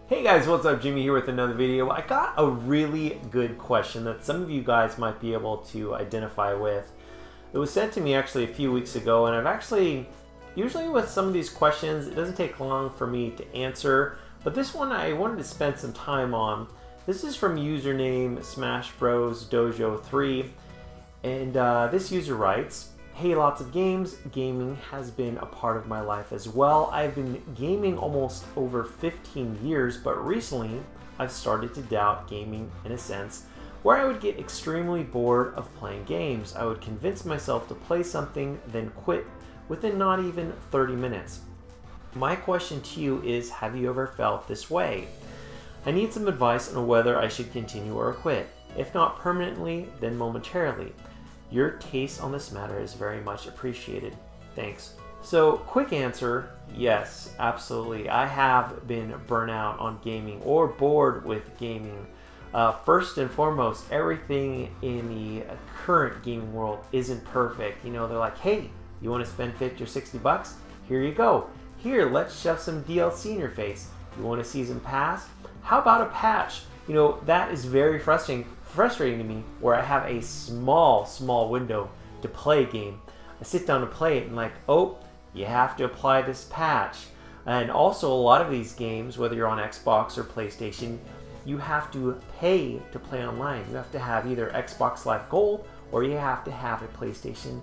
Hey guys, what's up? Jimmy here with another video. I got a really good question that some of you guys might be able to identify with. It was sent to me actually a few weeks ago, and usually with some of these questions, it doesn't take long for me to answer, but this one I wanted to spend some time on. This is from username Smash Bros Dojo 3, and this user writes, "Hey, lots of games. Gaming has been a part of my life as well. I've been gaming almost over 15 years, but recently I've started to doubt gaming in a sense where I would get extremely bored of playing games. I would convince myself to play something, then quit within not even 30 minutes. My question to you is, have you ever felt this way? I need some advice on whether I should continue or quit. If not permanently, then momentarily. Your taste on this matter is very much appreciated. Thanks." So, quick answer, yes, absolutely. I have been burnt out on gaming or bored with gaming. First and foremost, everything in the current gaming world isn't perfect. You know, they're like, hey, you want to spend 50 or 60 bucks? Here you go. Here, let's shove some DLC in your face. You want a season pass? How about a patch? You know, that is very frustrating to me, where I have a small window to play a game. I sit down to play it and like, oh, you have to apply this patch. And also a lot of these games, whether you're on Xbox or PlayStation, you have to pay to play online. You have to have either Xbox Live Gold or you have to have a PlayStation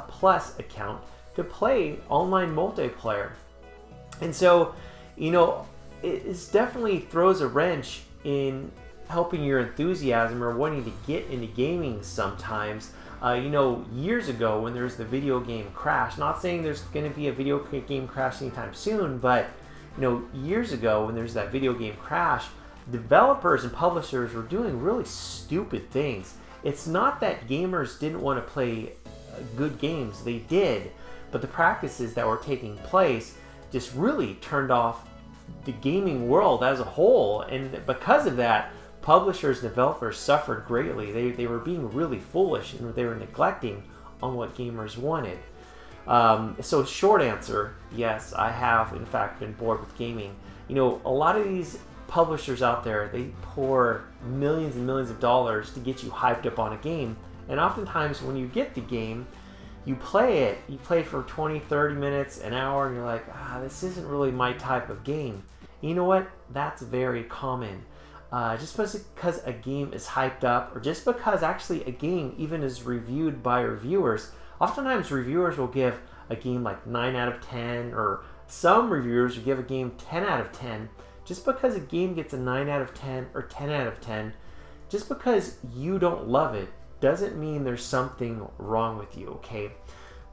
Plus account to play online multiplayer. And so, you know, it definitely throws a wrench in helping your enthusiasm or wanting to get into gaming sometimes. You know, years ago when there's the video game crash, not saying there's going to be a video game crash anytime soon, but you know, years ago when there's that video game crash, developers and publishers were doing really stupid things. It's not that gamers didn't want to play good games, they did, but the practices that were taking place just really turned off the gaming world as a whole, and because of that, publishers and developers suffered greatly. They were being really foolish and they were neglecting on what gamers wanted. So short answer, yes, I have in fact been bored with gaming. You know, a lot of these publishers out there, they pour millions and millions of dollars to get you hyped up on a game, and oftentimes when you get the game, you play it for 20, 30 minutes, an hour, and you're like, this isn't really my type of game. You know what? That's very common. Just because a game is hyped up, or just because actually a game even is reviewed by reviewers, oftentimes reviewers will give a game like 9 out of 10, or some reviewers will give a game 10 out of 10. Just because a game gets a 9 out of 10 or 10 out of 10, just because you don't love it, doesn't mean there's something wrong with you, okay?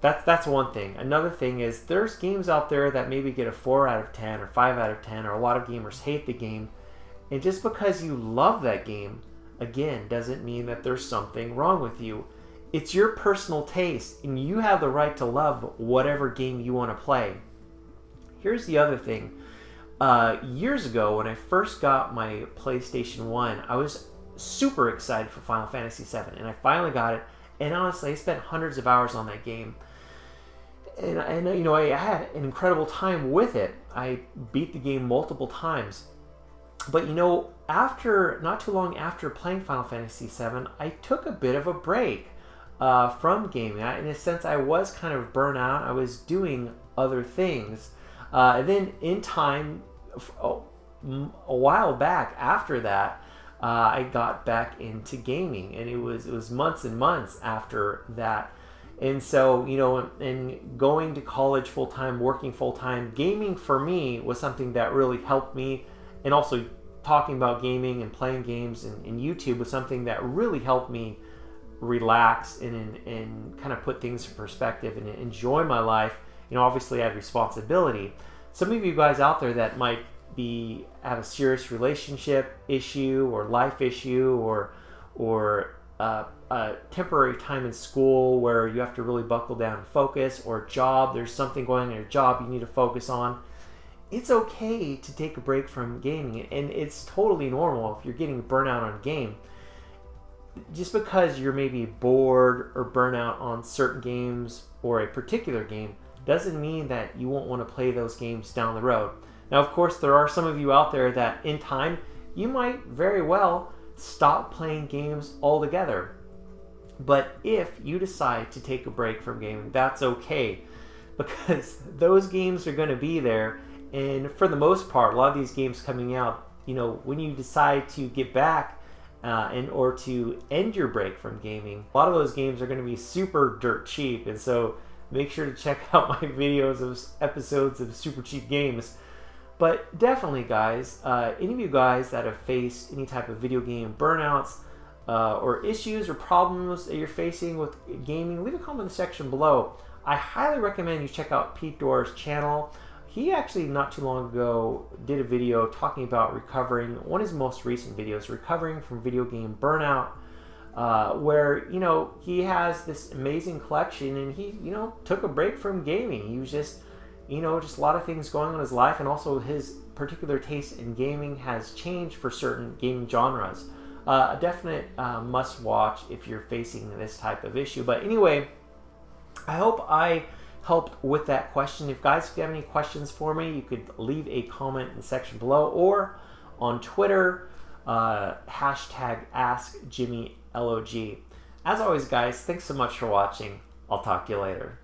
That's one thing. Another thing is there's games out there that maybe get a 4 out of 10 or 5 out of 10, or a lot of gamers hate the game. And just because you love that game, again, doesn't mean that there's something wrong with you. It's your personal taste, and you have the right to love whatever game you want to play. Here's the other thing. Years ago, when I first got my PlayStation 1, I was super excited for Final Fantasy VII, and I finally got it. And honestly, I spent hundreds of hours on that game. And you know, I had an incredible time with it. I beat the game multiple times. But you know, not too long after playing Final Fantasy VII, I took a bit of a break from gaming. In a sense, I was kind of burnt out. I was doing other things. And then in time, a while back after that, I got back into gaming, and it was months and months after that. And so, you know, and going to college full-time, working full-time, gaming for me was something that really helped me. And also talking about gaming and playing games and YouTube was something that really helped me relax and kind of put things in perspective and enjoy my life. You know, obviously I had responsibility. Some of you guys out there that might have a serious relationship issue or life issue or a temporary time in school where you have to really buckle down and focus, or a job, there's something going on in your job you need to focus on. It's okay to take a break from gaming, and it's totally normal if you're getting burnt out on a game. Just because you're maybe bored or burnt out on certain games or a particular game doesn't mean that you won't want to play those games down the road. Now, of course, there are some of you out there that in time, you might very well stop playing games altogether. But if you decide to take a break from gaming, that's okay, because those games are going to be there. And for the most part, a lot of these games coming out, when you decide to get back or to end your break from gaming, a lot of those games are going to be super dirt cheap. And so make sure to check out my videos of episodes of super cheap games. But definitely, guys, any of you guys that have faced any type of video game burnouts or issues or problems that you're facing with gaming, leave a comment in the section below. I highly recommend you check out Pete Dorr's channel. He actually not too long ago did a video talking about recovering, one of his most recent videos, recovering from video game burnout, where, he has this amazing collection, and he, took a break from gaming. He was just, just a lot of things going on in his life, and also his particular taste in gaming has changed for certain gaming genres. A definite must watch if you're facing this type of issue. But anyway, I hope I helped with that question. If you have any questions for me, you could leave a comment in the section below, or on Twitter, hashtag AskJimmyLOG. As always, guys, thanks so much for watching. I'll talk to you later.